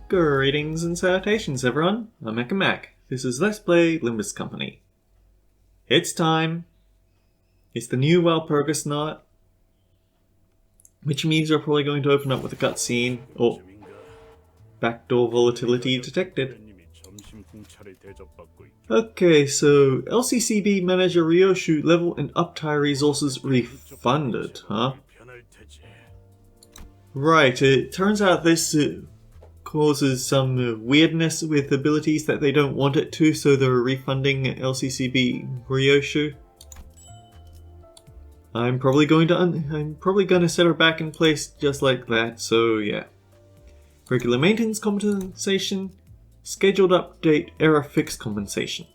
Greetings and salutations, everyone. I'm Mecha Mac. This is Let's Play Limbus Company. It's time. It's the new Walpurgis knot, which means we're probably going to open up with a cutscene or backdoor volatility detected. Okay, so LCCB manager Ryoshu level and Uptie resources refunded, huh? Right, it turns out this causes some weirdness with abilities that they don't want it to, so they're refunding LCCB Ryoshu. I'm probably going to set her back in place just like that, so yeah. Regular maintenance compensation, scheduled update, error fix compensation.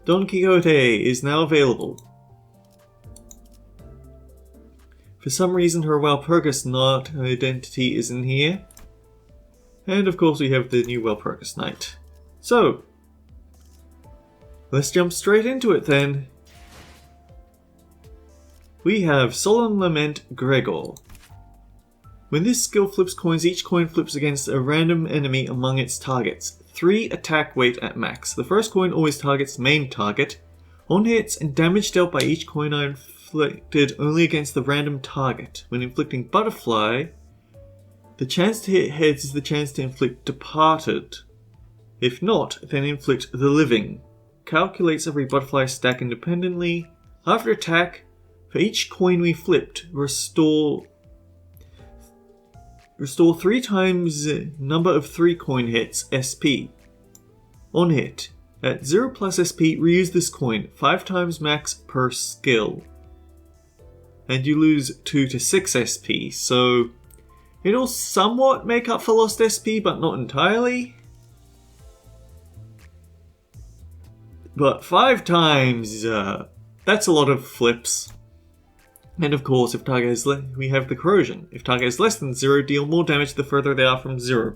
Don Quixote is now available. For some reason her Walpurgis knot identity is in here. And of course we have the new Walpurgis Knight. So, let's jump straight into it then. We have Solemn Lament Gregor. When this skill flips coins, each coin flips against a random enemy among its targets. 3 attack weight at max. The first coin always targets main target. On hits and damage dealt by each coin are inflicted only against the random target. When inflicting Butterfly, the chance to hit heads is the chance to inflict Departed. If not, then inflict the Living. Calculates every Butterfly stack independently. After attack, for each coin we flipped, restore 3 times number of 3 coin hits, SP. On hit, at 0 plus SP, reuse this coin, 5 times max per skill. And you lose 2 to 6 SP, so it'll somewhat make up for lost SP, but not entirely. But 5 times, that's a lot of flips. And of course, if target is we have the corrosion. If target is less than 0, deal more damage the further they are from 0.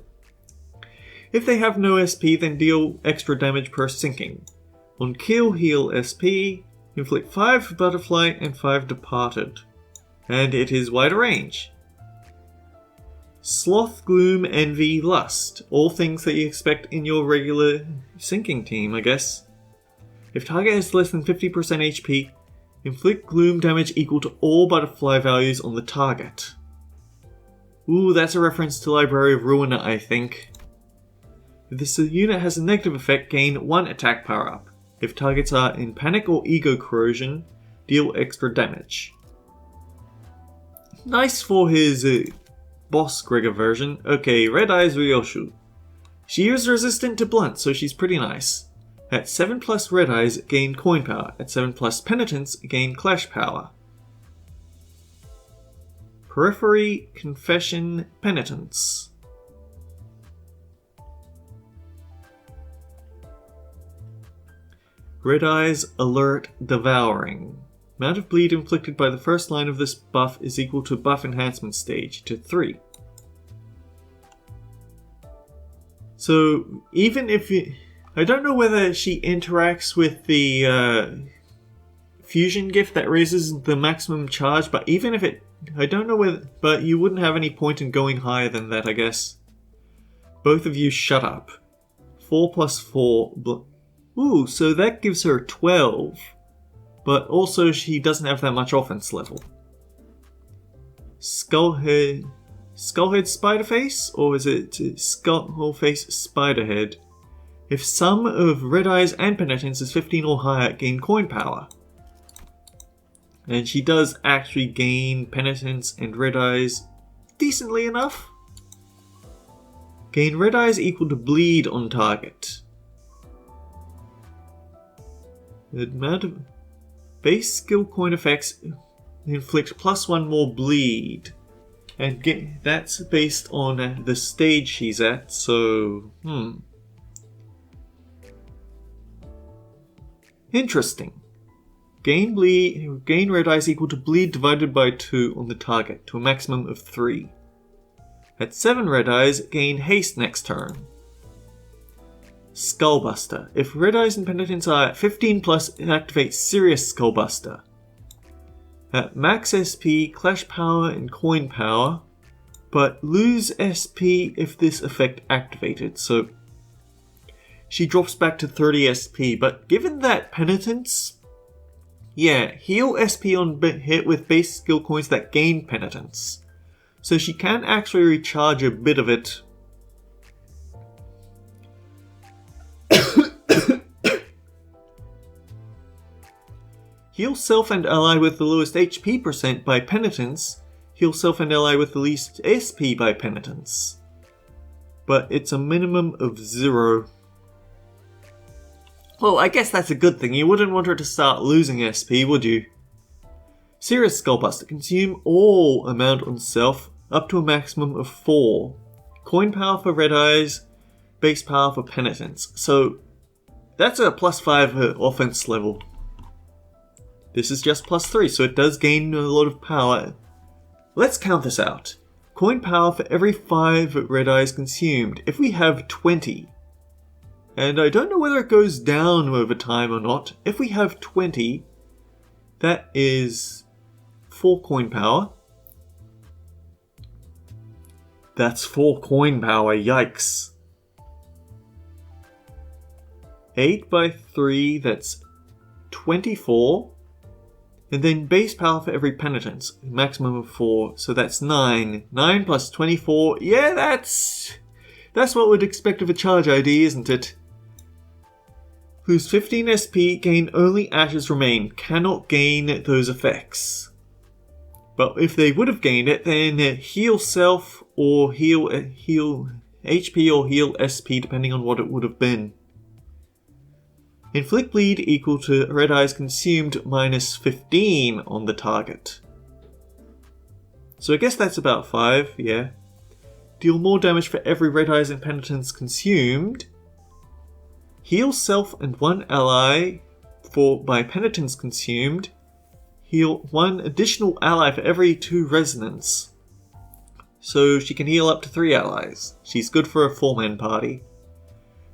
If they have no SP, then deal extra damage per sinking. On kill, heal SP, inflict 5 Butterfly and 5 Departed. And it is wider range. Sloth, Gloom, Envy, Lust. All things that you expect in your regular sinking team, I guess. If target has less than 50% HP, inflict gloom damage equal to all Butterfly values on the target. Ooh, that's a reference to Library of Ruin, I think. If this unit has a negative effect, gain 1 attack power up. If targets are in panic or ego corrosion, deal extra damage. Nice for his boss Gregor version. Okay, Red Eyes Ryoshu. She is resistant to blunt, so she's pretty nice. At 7 plus Red Eyes, gain coin power. At 7 plus Penitence, gain clash power. Periphery, Confession, Penitence. Red Eyes, Alert, Devouring. Amount of bleed inflicted by the first line of this buff is equal to buff enhancement stage, to 3. So, even if you... I don't know whether she interacts with the fusion gift that raises the maximum charge, but even if it... I don't know whether... But you wouldn't have any point in going higher than that, I guess. Both of you shut up. 4 plus 4... Ooh, so that gives her 12. But also she doesn't have that much offense level. Skullhead Spiderface? Or is it Skullface Spiderhead? If sum of Red Eyes and Penitence is 15 or higher, gain coin power. And she does actually gain Penitence and Red Eyes decently enough. Gain Red Eyes equal to bleed on target. The amount of base skill coin effects inflict +1 more bleed. And that's based on the stage she's at, so... Interesting. Gain Red Eyes equal to bleed divided by 2 on the target, to a maximum of 3. At 7 Red Eyes, gain haste next turn. Skullbuster. If Red Eyes and Penitence are at 15 plus, it activates Serious Skullbuster. At max SP, Clash Power and Coin Power, but lose SP if this effect activated. So she drops back to 30 SP, but given that penitence, yeah, heal SP on hit with base skill coins that gain penitence. So she can actually recharge a bit of it. Heal self and ally with the lowest HP percent by penitence. Heal self and ally with the least SP by penitence. But it's a minimum of 0. Well, I guess that's a good thing. You wouldn't want her to start losing SP, would you? Serious Skullbuster. Consume all amount on self up to a maximum of 4. Coin power for red eyes, base power for penitence. So that's a +5 offense level. This is just +3, so it does gain a lot of power. Let's count this out. Coin power for every 5 red eyes consumed. If we have 20, and I don't know whether it goes down over time or not. If we have 20, that is 4 coin power. That's 4 coin power, yikes. 8 by 3, that's 24. And then base power for every penitence, maximum of 4, so that's 9. 9 plus 24, yeah, that's what we'd expect of a charge ID, isn't it? Lose 15 SP, gain only Ashes Remain, cannot gain those effects. But if they would have gained it, then heal self or heal HP or heal SP, depending on what it would have been. Inflict bleed equal to red eyes consumed minus 15 on the target. So I guess that's about 5, yeah. Deal more damage for every red eyes and penitence consumed. Heal self and 1 ally by penitence consumed. Heal 1 additional ally for every 2 resonance. So she can heal up to 3 allies. She's good for a 4-man party.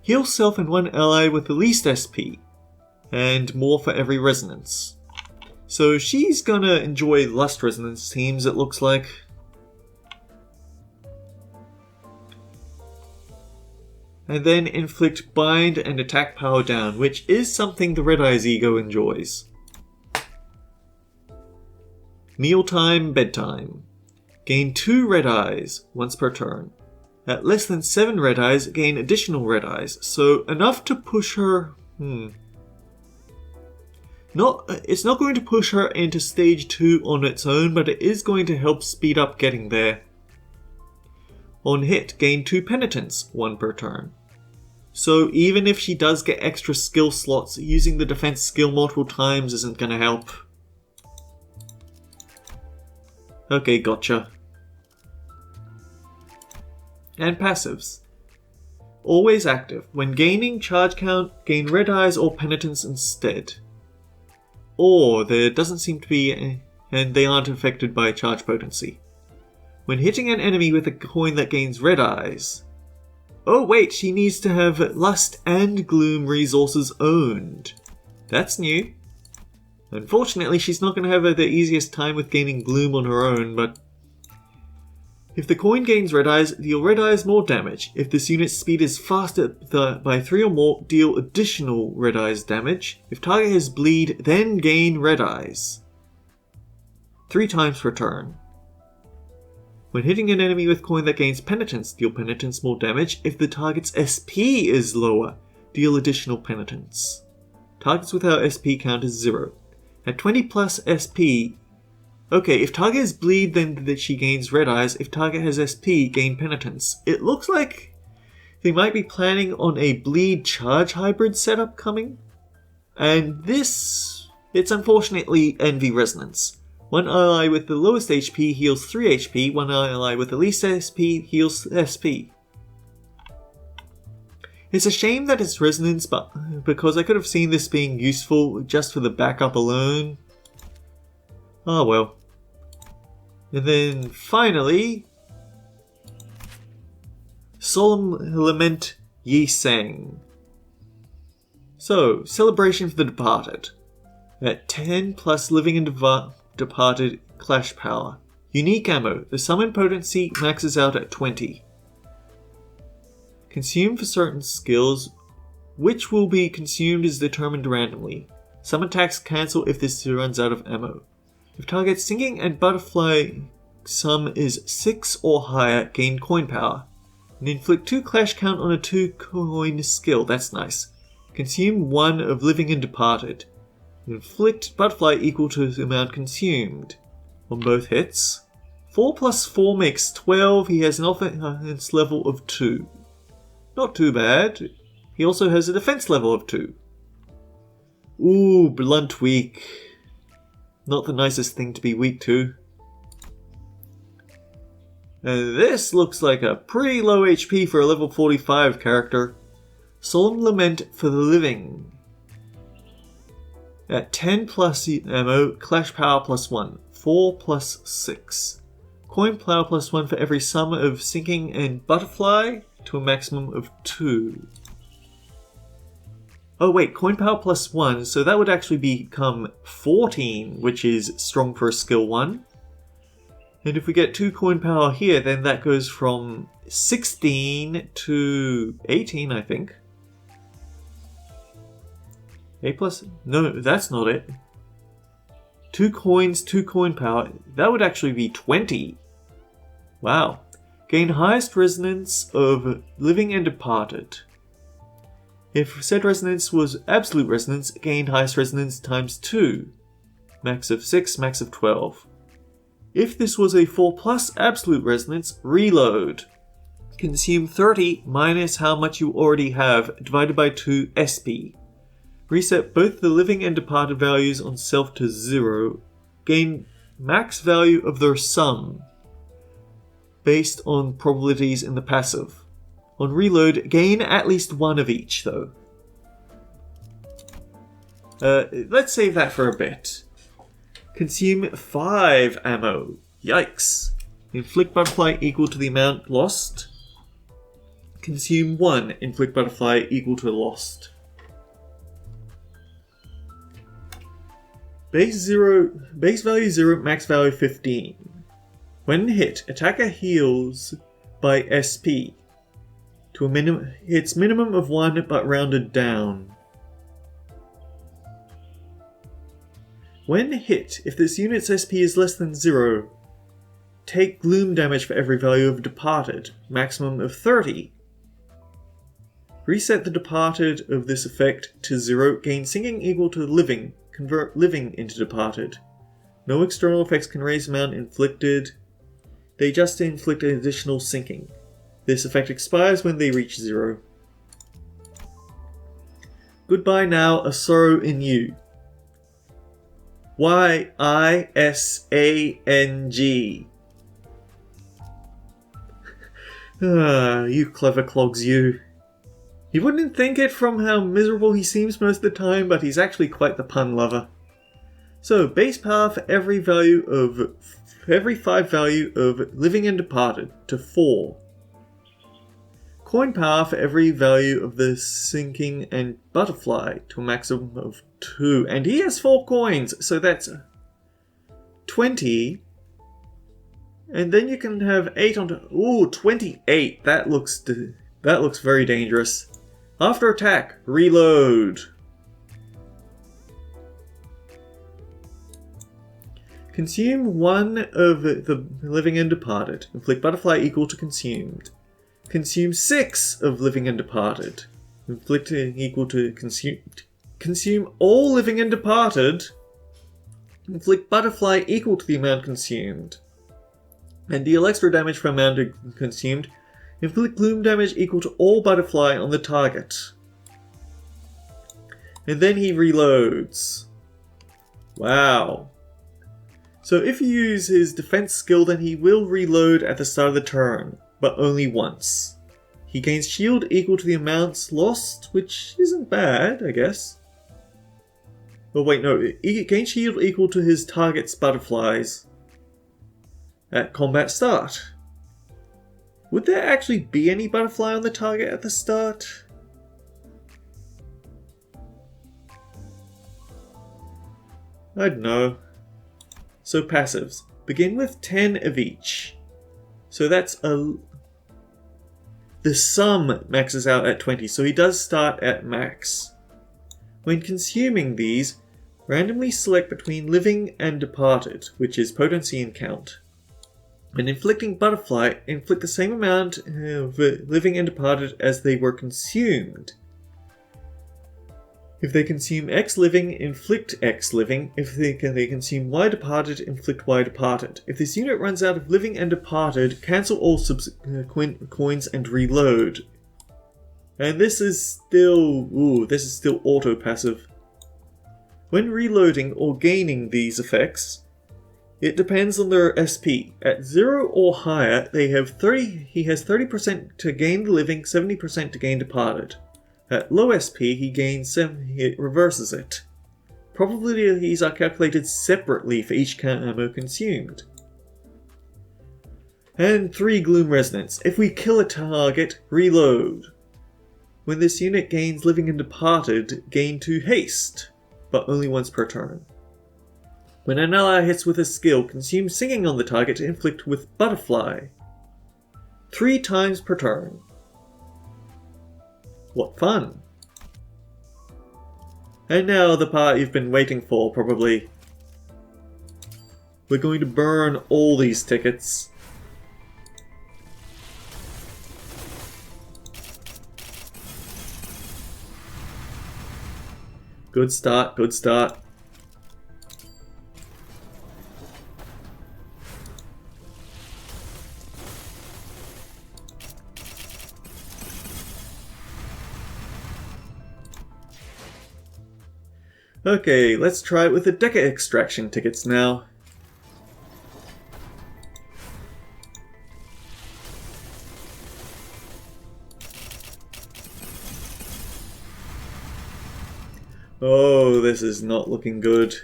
Heal self and 1 ally with the least SP, and more for every resonance. So she's gonna enjoy Lust Resonance teams, it looks like. And then inflict bind and attack power down, which is something the Red Eyes ego enjoys. Mealtime, bedtime. Gain 2 red eyes once per turn. At less than 7 red eyes, gain additional red eyes, so enough to push her... It's not going to push her into stage 2 on its own, but it is going to help speed up getting there. On hit, gain 2 penitence, 1 per turn. So even if she does get extra skill slots, using the defense skill multiple times isn't going to help. Okay, gotcha. And passives. Always active. When gaining charge count, gain red eyes or penitence instead. Or there doesn't seem to be, and they aren't affected by charge potency. When hitting an enemy with a coin that gains red eyes. Oh wait, she needs to have Lust and Gloom resources owned. That's new. Unfortunately, she's not going to have the easiest time with gaining Gloom on her own, but... If the coin gains red eyes, deal red eyes more damage. If this unit's speed is faster by 3 or more, deal additional red eyes damage. If target has bleed, then gain red eyes. 3 times per turn. When hitting an enemy with coin that gains penitence, deal penitence more damage. If the target's SP is lower, deal additional penitence. Targets without SP count is 0. At 20 plus SP... Okay, if target has bleed, then she gains red eyes. If target has SP, gain penitence. It looks like they might be planning on a bleed charge hybrid setup coming. And this... It's unfortunately Envy Resonance. 1 ally with the lowest HP heals 3 HP, 1 ally with the least SP heals SP. It's a shame that it's Resonance, because I could have seen this being useful just for the backup alone. Oh well. And then finally, Solemn Lament Yi Sang. So, Celebration for the Departed. At 10 plus Living and Departed Clash Power. Unique ammo. The summon potency maxes out at 20. Consumed for certain skills. Which will be consumed is determined randomly. Some attacks cancel if this runs out of ammo. If target sinking and butterfly sum is 6 or higher, gain coin power. And inflict 2 clash count on a 2 coin skill. That's nice. Consume 1 of living and departed. Inflict butterfly equal to the amount consumed. On both hits. 4 plus 4 makes 12. He has an offense level of 2. Not too bad. He also has a defense level of 2. Ooh, blunt weak. Not the nicest thing to be weak to. And this looks like a pretty low HP for a level 45 character. Solemn Lament for the Living. At 10 plus ammo, clash power plus 1. 4 plus 6. Coin power plus 1 for every sum of sinking and butterfly to a maximum of 2. Oh wait, coin power plus 1, so that would actually become 14, which is strong for a skill 1. And if we get 2 coin power here, then that goes from 16 to 18, I think. A plus... No, that's not it. 2 coins, 2 coin power. That would actually be 20. Wow. Gain highest resonance of living and departed. If said resonance was absolute resonance, gain highest resonance times 2. Max of 6, max of 12. If this was a 4 plus absolute resonance, reload. Consume 30 minus how much you already have, divided by 2 SP. Reset both the living and departed values on self to 0. Gain max value of their sum, based on probabilities in the passive. On reload, gain at least 1 of each, though. Let's save that for a bit. Consume 5 ammo. Yikes. Inflict butterfly equal to the amount lost. Consume 1. Inflict butterfly equal to lost. Base value 0, max value 15. When hit, attacker heals by SP. To a its minimum of 1 but rounded down. When hit, if this unit's SP is less than 0, take gloom damage for every value of departed, maximum of 30. Reset the departed of this effect to 0, gain sinking equal to living, convert living into departed. No external effects can raise the amount inflicted, they just inflict an additional sinking. This effect expires when they reach 0. Goodbye now, a sorrow in you. Y-I-S-A-N-G. You clever clogs, you. You wouldn't think it from how miserable he seems most of the time, but he's actually quite the pun lover. So, base power for every 5 value of living and departed to 4. Coin power for every value of the sinking and butterfly to a maximum of 2. And he has 4 coins, so that's 20. And then you can have 8 on... Ooh, 28. That looks very dangerous. After attack, reload. Consume 1 of the living and departed. Inflict butterfly equal to consumed. Consume 6 of living and departed. Inflicting equal to consumed. Consume all living and departed. Inflict butterfly equal to the amount consumed. And deal extra damage for amount consumed. Inflict gloom damage equal to all butterfly on the target. And then he reloads. Wow. So if you use his defense skill, then he will reload at the start of the turn, but only once. He gains shield equal to the amounts lost, which isn't bad, I guess. Oh wait, no, he gains shield equal to his target's butterflies at combat start. Would there actually be any butterfly on the target at the start? I don't know. So passives. Begin with 10 of each. So that's the sum maxes out at 20, so he does start at max. When consuming these, randomly select between living and departed, which is potency and count. When inflicting butterfly, inflict the same amount of living and departed as they were consumed. If they consume X living, inflict X living. If they consume Y departed, inflict Y departed. If this unit runs out of living and departed, cancel all subsequent coins and reload. And this is still auto passive. When reloading or gaining these effects, it depends on their SP. At 0 or higher, he has 30% to gain the living, 70% to gain departed. At low SP, he gains 7, it reverses it. Probabilities are calculated separately for each ammo consumed. And 3 Gloom Resonance. If we kill a target, reload. When this unit gains living and departed, gain 2 haste, but only once per turn. When an ally hits with a skill, consume singing on the target to inflict with butterfly. 3 times per turn. What fun! And now the part you've been waiting for, probably. We're going to burn all these tickets. Good start, good start. Okay, let's try it with the Deca extraction tickets now. Oh, this is not looking good.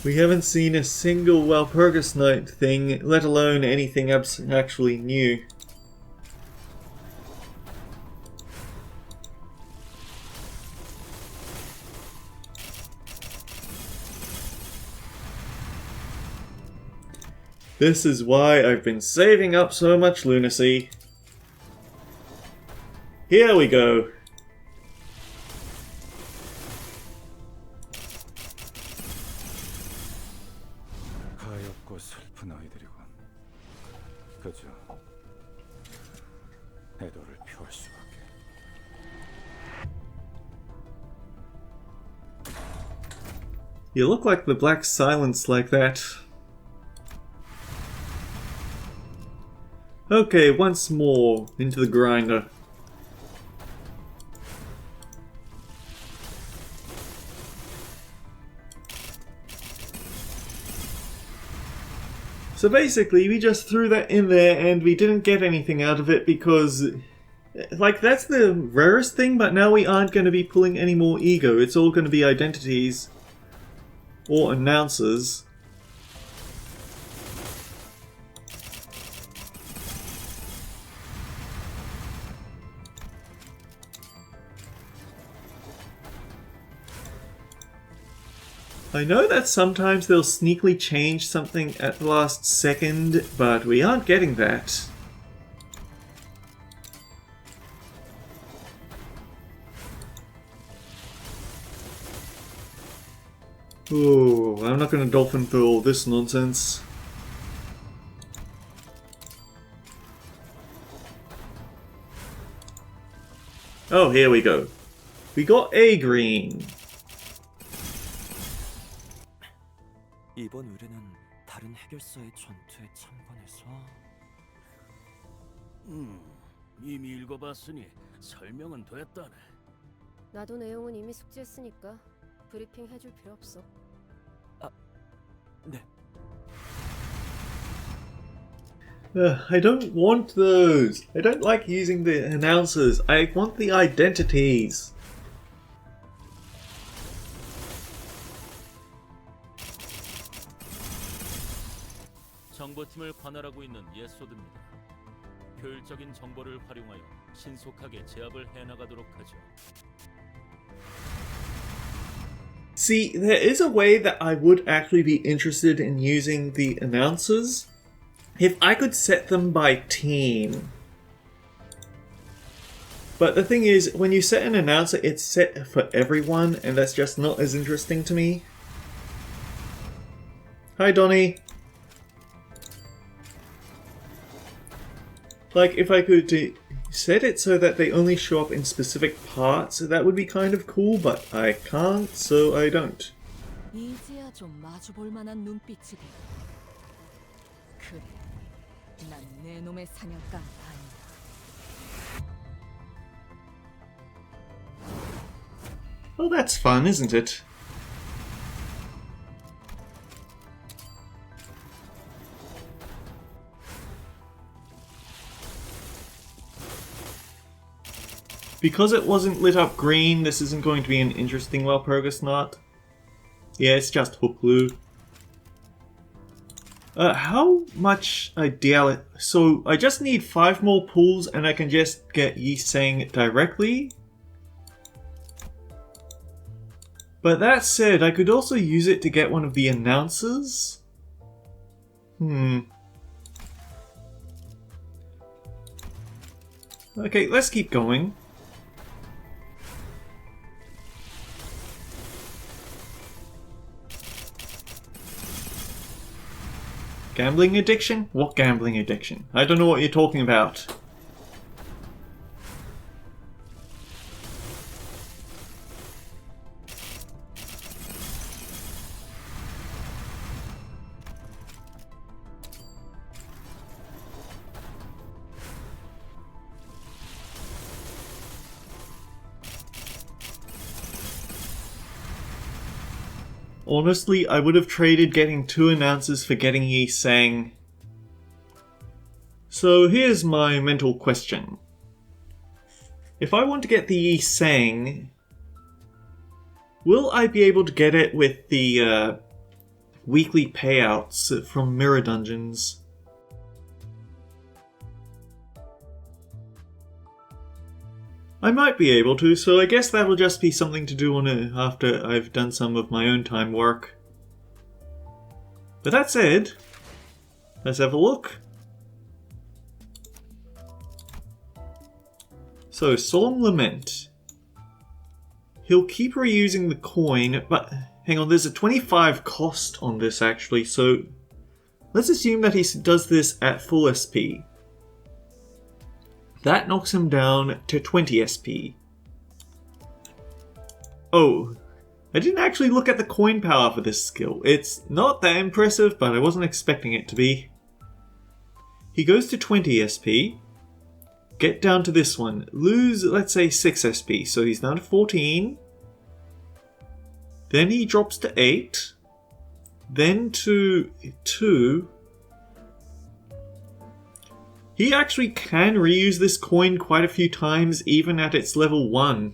We haven't seen a single Walpurgis Night thing, let alone anything actually new. This is why I've been saving up so much lunacy. Here we go. 가엾고 슬픈 아이들이군. 그저 애도를 표할 수밖에. You look like the Black Silence like that. Okay, once more into the grinder. So basically, we just threw that in there and we didn't get anything out of it because, like, that's the rarest thing, but now we aren't going to be pulling any more ego. It's all going to be identities or announcers. I know that sometimes they'll sneakily change something at the last second, but we aren't getting that. Ooh, I'm not gonna dolphin through all this nonsense. Oh, here we go. We got a green. 이번 의뢰는 다른 해결사의 전투에 참관해서 이미 읽어봤으니 설명은 됐다네. 나도 내용은 이미 숙지했으니까 브리핑 해줄 필요 없어. 네. I don't want those. I don't like using the announcers. I want the identities. 정보팀을 관할하고 있는 예소드입니다. 효율적인 정보를 활용하여 신속하게 제압을 해나가도록 하죠. See, there is a way that I would actually be interested in using the announcers. If I could set them by team. But the thing is, when you set an announcer, it's set for everyone, and that's just not as interesting to me. Hi, Donnie. Like, if I could set it so that they only show up in specific parts, that would be kind of cool, but I can't, so I don't. 이제야 좀 마주볼 만한 눈빛이군. 그래, 난 내 놈의 사냥감이 아니다. Well, that's fun, isn't it? Because it wasn't lit up green, this isn't going to be an interesting Walpurgis knot. Yeah, it's just hook glue. How much ideal? So I just need 5 more pulls and I can just get Yi Sang directly. But that said, I could also use it to get one of the announcers. Okay, let's keep going. Gambling addiction? What gambling addiction? I don't know what you're talking about. Honestly, I would have traded getting 2 announcers for getting Yi Sang. So here's my mental question. If I want to get the Yi Sang, will I be able to get it with the weekly payouts from Mirror Dungeons? I might be able to, so I guess that'll just be something to do on it after I've done some of my own time work. But that said, let's have a look. So, Solemn Lament. He'll keep reusing the coin, but hang on, there's a 25 cost on this actually, so let's assume that he does this at full SP. That knocks him down to 20 SP. Oh, I didn't actually look at the coin power for this skill. It's not that impressive, but I wasn't expecting it to be. He goes to 20 SP. Get down to this one. Lose, let's say, 6 SP. So he's down to 14. Then he drops to 8. Then to 2. He actually can reuse this coin quite a few times, even at its level 1.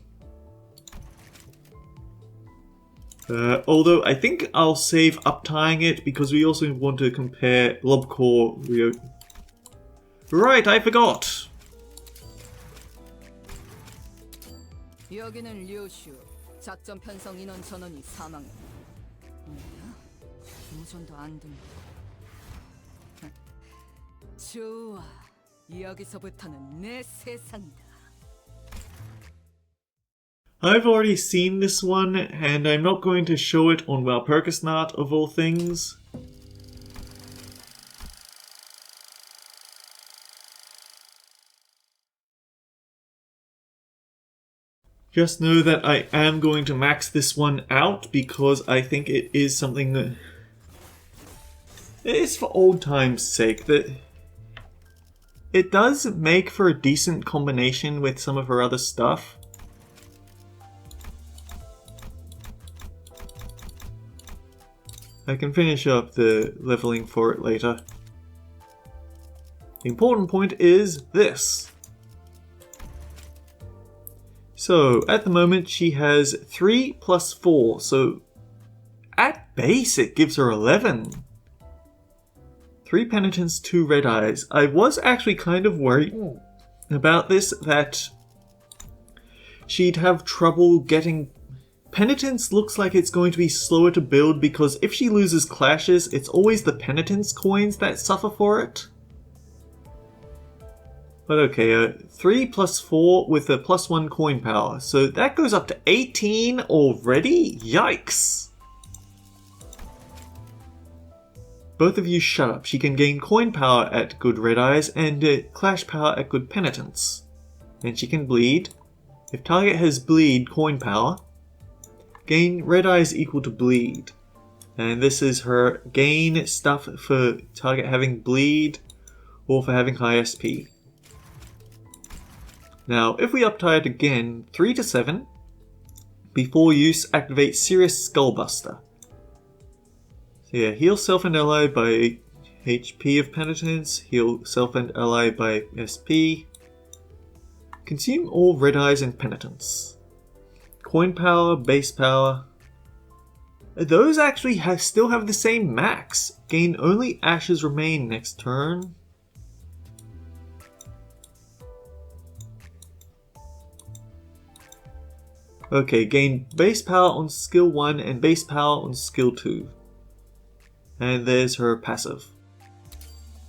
Although I think I'll save uptying it because we also want to compare Lobcore Rio. Right, I forgot! 여기는 류슈. 작전 편성 인원 전원이 사망. 뭐야? 무전도 안 듣는. 좋아. 여기서부터는 내 세상이다. I've already seen this one, and I'm not going to show it on Walpurgis Knot of all things. Just know that I am going to max this one out because I think it is something that... It's for old time's sake. That it does make for a decent combination with some of her other stuff. I can finish up the leveling for it later. The important point is this. So, at the moment she has 3 plus 4, so at base it gives her 11. 3 penitence, 2 red eyes. I was actually kind of worried about this, that she'd have trouble getting Penitence looks like it's going to be slower to build because if she loses clashes, it's always the penitence coins that suffer for it. But okay, 3 plus 4 with a +1 coin power, so that goes up to 18 already? Yikes! Both of you shut up. She can gain coin power at good red eyes and clash power at good penitence. And she can bleed. If target has bleed coin power, gain red eyes equal to bleed. And this is her gain stuff for target having bleed or for having high SP. Now, if we uptie it again, 3 to 7, before use, activate Serious Skullbuster. So yeah, heal self and ally by HP of penitence, heal self and ally by SP. Consume all red eyes and penitence. Coin power, base power. Those actually still have the same max. Gain only Ashes Remain next turn. Okay, gain base power on skill 1 and base power on skill 2. And there's her passive.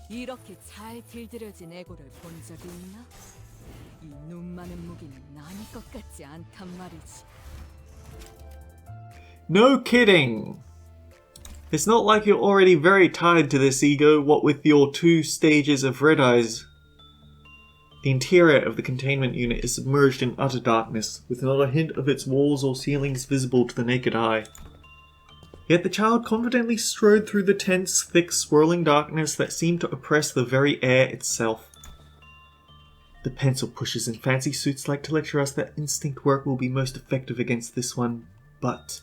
이렇게 잘 길들여진 애고를 본 적이 있나? 이 눈 많은 무기는 나닐 것 같지 않단 말이지. No kidding! It's not like you're already very tied to this ego, what with your 2 stages of red eyes. The interior of the containment unit is submerged in utter darkness, with not a hint of its walls or ceilings visible to the naked eye. Yet the child confidently strode through the tense, thick, swirling darkness that seemed to oppress the very air itself. The pencil pushers in fancy suits like to lecture us that instinct work will be most effective against this one, but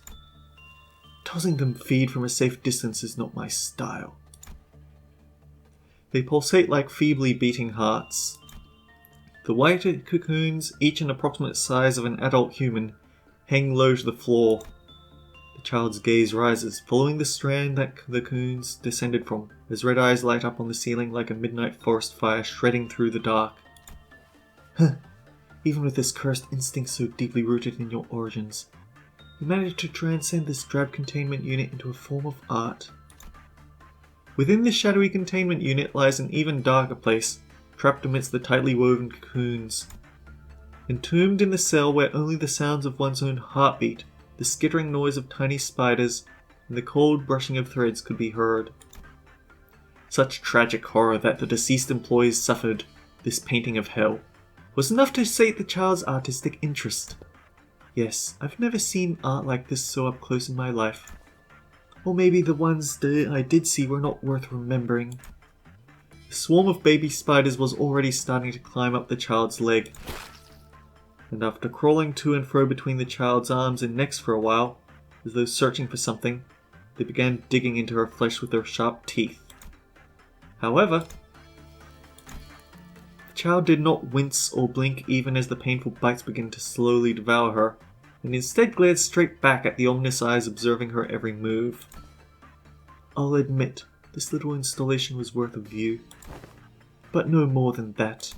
tossing them feed from a safe distance is not my style. They pulsate like feebly beating hearts. The white cocoons, each an approximate size of an adult human, hang low to the floor. The child's gaze rises, following the strand that the cocoons descended from, as red eyes light up on the ceiling like a midnight forest fire shredding through the dark. Huh. Even with this cursed instinct so deeply rooted in your origins, you managed to transcend this drab containment unit into a form of art. Within this shadowy containment unit lies an even darker place, trapped amidst the tightly woven cocoons. Entombed in the cell where only the sounds of one's own heartbeat, the skittering noise of tiny spiders, and the cold brushing of threads could be heard. Such tragic horror that the deceased employees suffered, this painting of hell, was enough to sate the child's artistic interest. Yes, I've never seen art like this so up close in my life. Or maybe the ones that I did see were not worth remembering. The swarm of baby spiders was already starting to climb up the child's leg, and after crawling to and fro between the child's arms and necks for a while, as though searching for something, they began digging into her flesh with their sharp teeth. However, the child did not wince or blink even as the painful bites began to slowly devour her, and instead glared straight back at the ominous eyes observing her every move. I'll admit, this little installation was worth a view, but no more than that.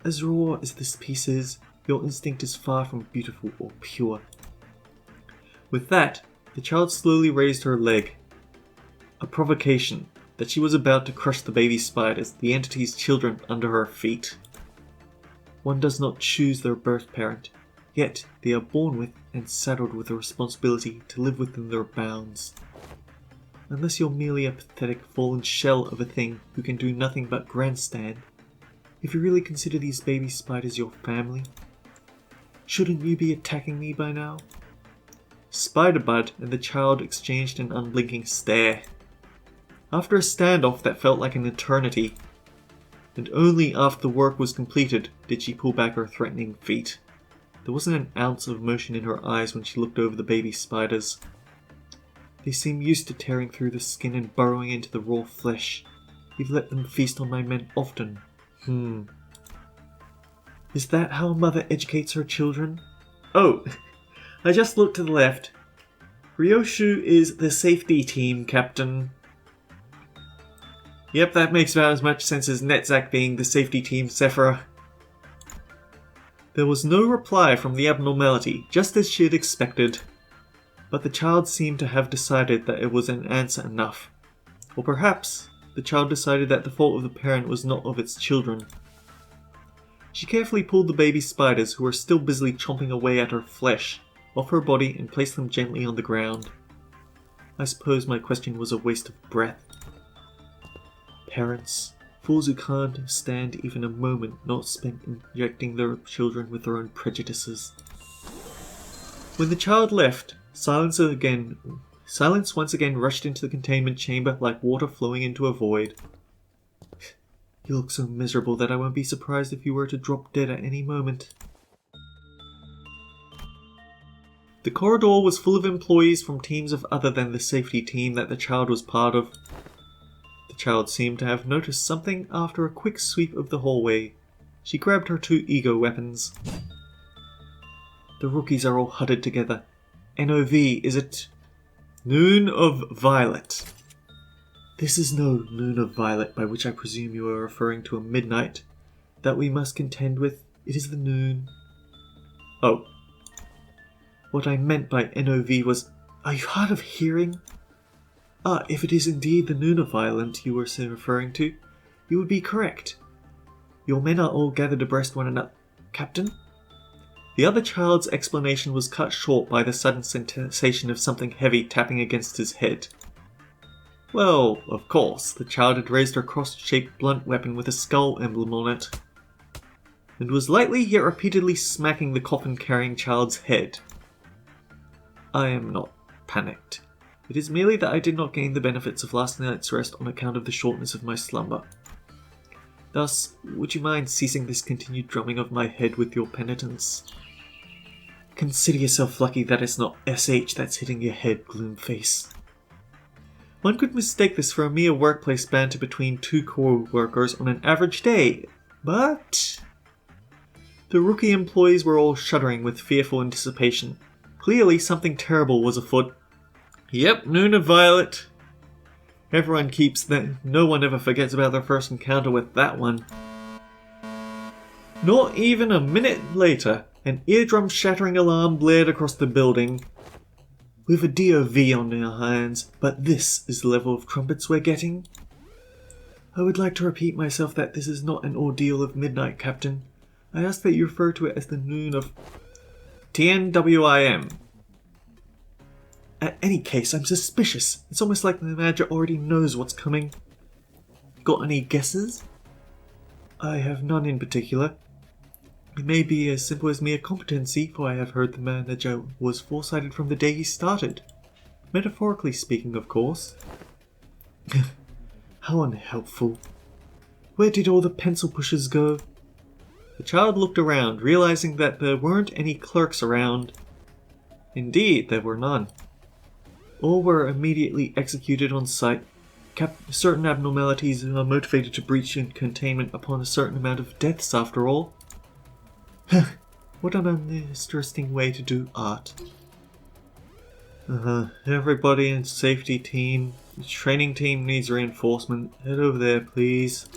As raw as this piece is, your instinct is far from beautiful or pure. With that, the child slowly raised her leg. A provocation that she was about to crush the baby spiders, the entity's children, under her feet. One does not choose their birth parent, yet they are born with and saddled with a responsibility to live within their bounds. Unless you're merely a pathetic fallen shell of a thing who can do nothing but grandstand, if you really consider these baby spiders your family, shouldn't you be attacking me by now? Spider-Bud and the child exchanged an unblinking stare. After a standoff that felt like an eternity, and only after the work was completed did she pull back her threatening feet. There wasn't an ounce of emotion in her eyes when she looked over the baby spiders. They seem used to tearing through the skin and burrowing into the raw flesh. You've let them feast on my men often. Is that how a mother educates her children? Oh, I just looked to the left. Ryoshu is the safety team captain. Yep, that makes about as much sense as Netzak being the safety team Sephira. There was no reply from the abnormality, just as she had expected. But the child seemed to have decided that it was an answer enough. Or perhaps the child decided that the fault of the parent was not of its children. She carefully pulled the baby spiders, who were still busily chomping away at her flesh, off her body and placed them gently on the ground. I suppose my question was a waste of breath. Parents, fools who can't stand even a moment not spent injecting their children with their own prejudices. When the child left, silence once again rushed into the containment chamber like water flowing into a void. You look so miserable that I won't be surprised if you were to drop dead at any moment. The corridor was full of employees from teams of other than the safety team that the child was part of. The child seemed to have noticed something after a quick sweep of the hallway. She grabbed her 2 ego weapons. The rookies are all huddled together. NOV, is it? Noon of Violet. This is no Noon of Violet, by which I presume you are referring to a midnight that we must contend with. It is the noon. Oh. What I meant by NOV was, are you hard of hearing? If it is indeed the Noon of Violet you were referring to, you would be correct. Your men are all gathered abreast one another. Captain? The other child's explanation was cut short by the sudden sensation of something heavy tapping against his head. Well, of course, the child had raised her cross-shaped blunt weapon with a skull emblem on it, and was lightly yet repeatedly smacking the coffin-carrying child's head. I am not panicked. It is merely that I did not gain the benefits of last night's rest on account of the shortness of my slumber. Thus, would you mind ceasing this continued drumming of my head with your penitence? Consider yourself lucky that it's not SH that's hitting your head, Gloomface. One could mistake this for a mere workplace banter between 2 co-workers on an average day, but... The rookie employees were all shuddering with fearful anticipation. Clearly something terrible was afoot. Yep, Noon of Violet. Everyone keeps that. No one ever forgets about their first encounter with that one. Not even a minute later, an eardrum-shattering alarm blared across the building. We have a DOV on our hands, but this is the level of trumpets we're getting. I would like to repeat myself that this is not an ordeal of midnight, Captain. I ask that you refer to it as the noon of TNWIM. At any case, I'm suspicious. It's almost like the manager already knows what's coming. Got any guesses? I have none in particular. It may be as simple as mere competency, for I have heard the manager was foresighted from the day he started. Metaphorically speaking, of course. How unhelpful. Where did all the pencil pushers go? The child looked around, realizing that there weren't any clerks around. Indeed, there were none. All were immediately executed on sight. Certain abnormalities are motivated to breach in containment upon a certain amount of deaths, after all. What an uninteresting way to do art. Everybody in safety team. The training team needs reinforcement. Head over there, please.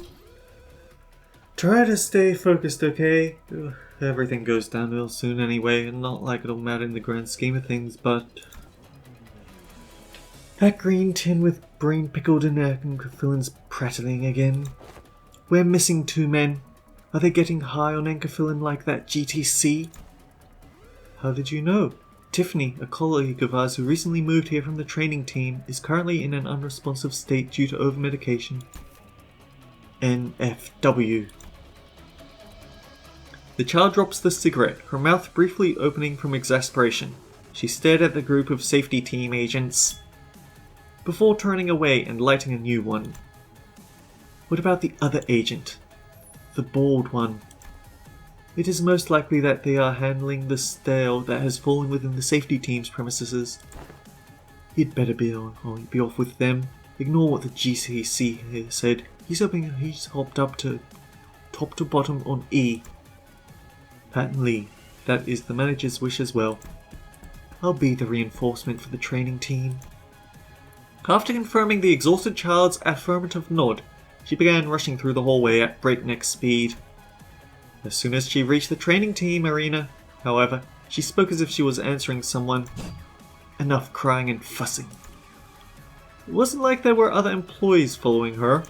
Try to stay focused, okay? Everything goes downhill soon anyway, and not like it'll matter in the grand scheme of things, but... That green tin with brain pickled in Encaphillin's prattling again. We're missing 2 men. Are they getting high on Encaphillin like that GTC? How did you know? Tiffany, a colleague of ours who recently moved here from the training team, is currently in an unresponsive state due to over-medication. NFW. The child drops the cigarette, her mouth briefly opening from exasperation. She stared at the group of safety team agents, before turning away and lighting a new one. What about the other agent? The bald one. It is most likely that they are handling the stale that has fallen within the safety team's premises. He'd better be off with them. Ignore what the GCC here said. He's hoping he's hopped up to top to bottom on E. Patently, that is the manager's wish as well. I'll be the reinforcement for the training team. After confirming the exhausted child's affirmative nod, she began rushing through the hallway at breakneck speed. As soon as she reached the training team arena, however, she spoke as if she was answering someone. Enough crying and fussing. It wasn't like there were other employees following her.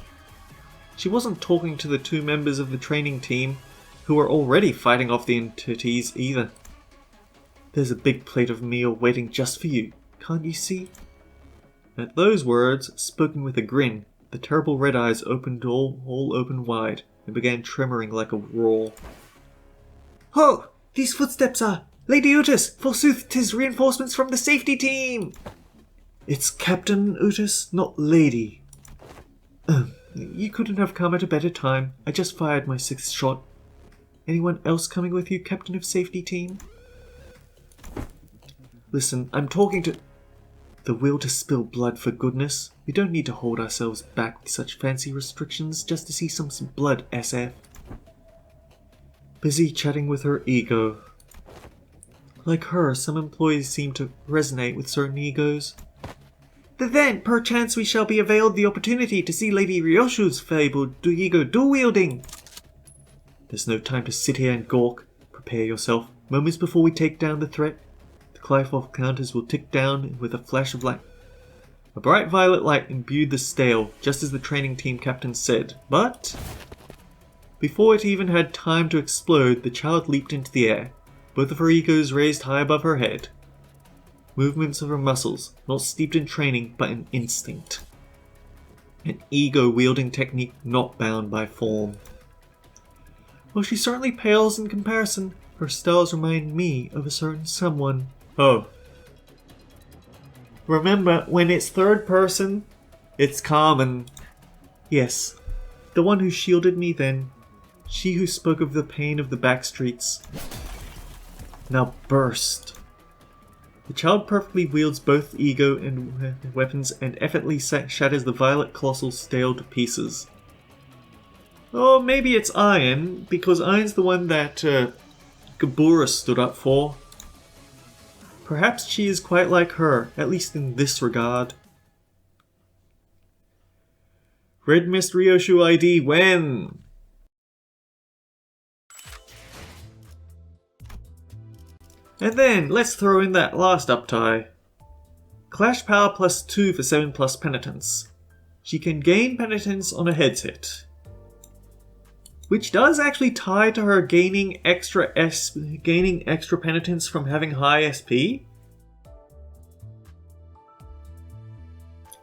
She wasn't talking to the 2 members of the training team, who were already fighting off the entities either. There's a big plate of meal waiting just for you, can't you see? At those words, spoken with a grin, the terrible red eyes opened all open wide, and began tremoring like a roar. Ho! These footsteps are... Lady Utis! Forsooth, 'tis reinforcements from the safety team! It's Captain Utis, not Lady. You couldn't have come at a better time. I just fired my 6th shot. Anyone else coming with you, Captain of Safety Team? Listen, I'm talking to... The will to spill blood, for goodness. We don't need to hold ourselves back with such fancy restrictions just to see some blood, SF. Busy chatting with her ego. Like her, some employees seem to resonate with certain egos. Then, perchance we shall be availed the opportunity to see Lady Ryoshu's fabled ego dual-wielding. There's no time to sit here and gawk. Prepare yourself. Moments before we take down the threat, the Clifoff counters will tick down with a flash of light. A bright violet light imbued the stale, just as the training team captain said, but... Before it even had time to explode, the child leaped into the air, both of her egos raised high above her head. Movements of her muscles, not steeped in training, but in instinct. An ego-wielding technique not bound by form. While she certainly pales in comparison, her styles remind me of a certain someone. Oh. Remember, when it's third person, it's common. Yes, the one who shielded me then. She who spoke of the pain of the back streets. Now burst. The child perfectly wields both ego and weapons and effortlessly shatters the violet colossal stale to pieces. Oh, maybe it's Iron, because Iron's the one that Gabura stood up for. Perhaps she is quite like her, at least in this regard. Red Mist Ryoshu ID when? And then, let's throw in that last Uptie. Clash Power +2 for 7+ Penitence. She can gain Penitence on a heads hit, which does actually tie to her gaining extra Penitence from having high SP.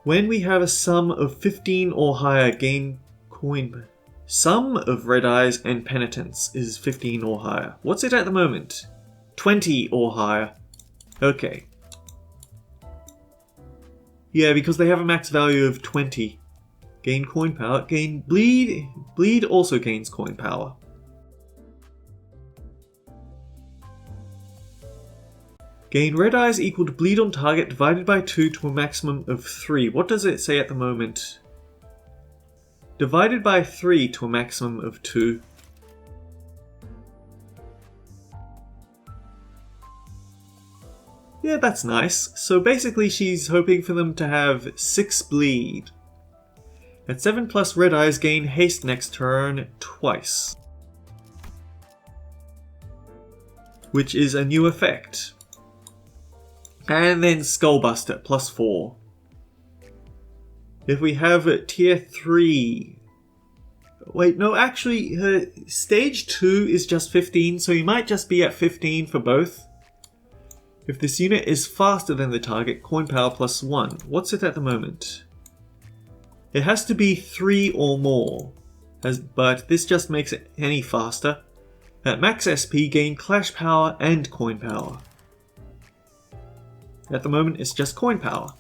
When we have a sum of 15 or higher, gain coin. Sum of Red Eyes and Penitence is 15 or higher. What's it at the moment? 20 or higher. Okay. Yeah, because they have a max value of 20. Gain coin power. Gain bleed. Bleed also gains coin power. Gain red eyes equal to bleed on target divided by 2 to a maximum of 3. What does it say at the moment? Divided by 3 to a maximum of 2. Yeah, that's nice. So basically she's hoping for them to have 6 bleed. At 7+ red eyes, gain haste next turn twice, which is a new effect. And then Skullbuster +4. If we have a tier 3... Wait, no, actually, stage 2 is just 15, so you might just be at 15 for both. If this unit is faster than the target, coin power +1. What's it at the moment? It has to be 3 or more, but this just makes it any faster. At max SP, gain clash power and coin power. At the moment, it's just coin power.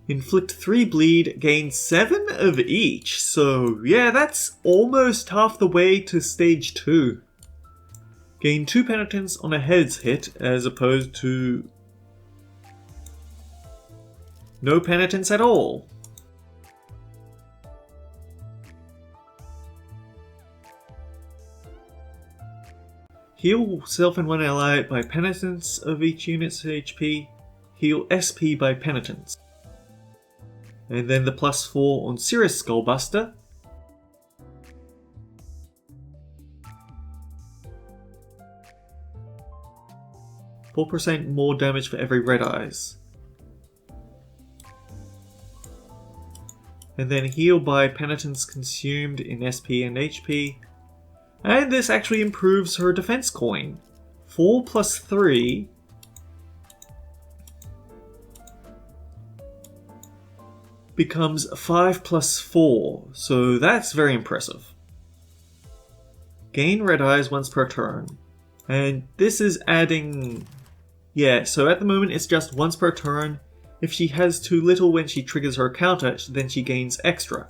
Inflict 3 bleed, gain 7 of each, so yeah, that's almost half the way to stage 2. Gain 2 penitence on a heads hit as opposed to no penitence at all. Heal self and one ally by penitence of each unit's HP. Heal SP by penitence. And then the +4 on Cirrus Skullbuster. 4% more damage for every red eyes. And then heal by penitence consumed in SP and HP. And this actually improves her defense coin. 4 plus 3 becomes 5 plus 4, so that's very impressive. Gain red eyes once per turn. And this is adding... yeah, so at the moment it's just once per turn. If she has too little when she triggers her counter, then she gains extra.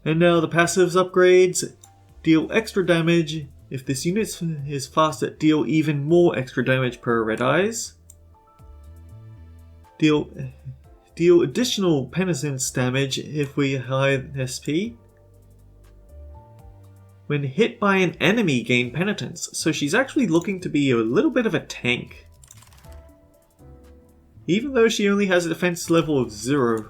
And now the passives upgrades. Deal extra damage. If this unit is faster, deal even more extra damage per red eyes. Deal additional penitence damage if we high SP. When hit by an enemy, gain penitence. So she's actually looking to be a little bit of a tank. Even though she only has a defense level of 0.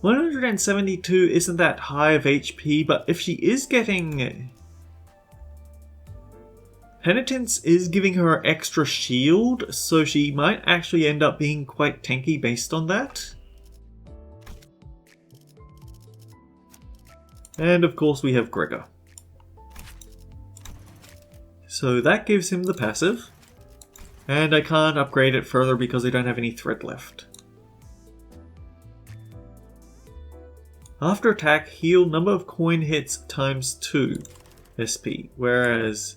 172 isn't that high of HP, but if she is getting... Penitence is giving her extra shield, so she might actually end up being quite tanky based on that. And of course we have Gregor. So that gives him the passive. And I can't upgrade it further because I don't have any threat left. After attack, heal number of coin hits times 2 SP, whereas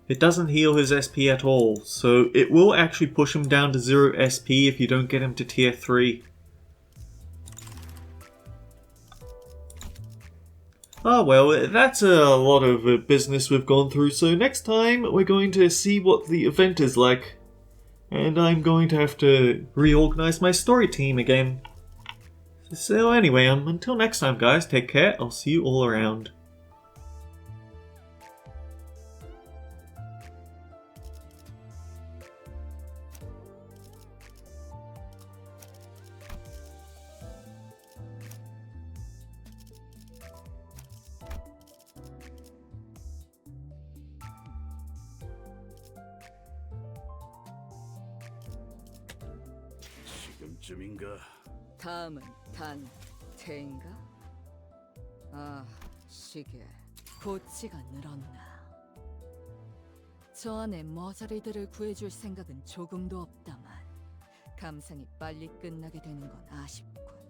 it doesn't heal his SP at all, so it will actually push him down to 0 SP if you don't get him to tier 3. Ah well, that's a lot of business we've gone through, so next time we're going to see what the event is like. And I'm going to have to reorganize my story team again. So anyway, until next time guys, take care, I'll see you all around. 지금쯤인가? 다음은 단테인가? 아, 시계. 고치가 늘었나. 저 안에 머저리들을 구해줄 생각은 조금도 없다만 감상이 빨리 끝나게 되는 건 아쉽군.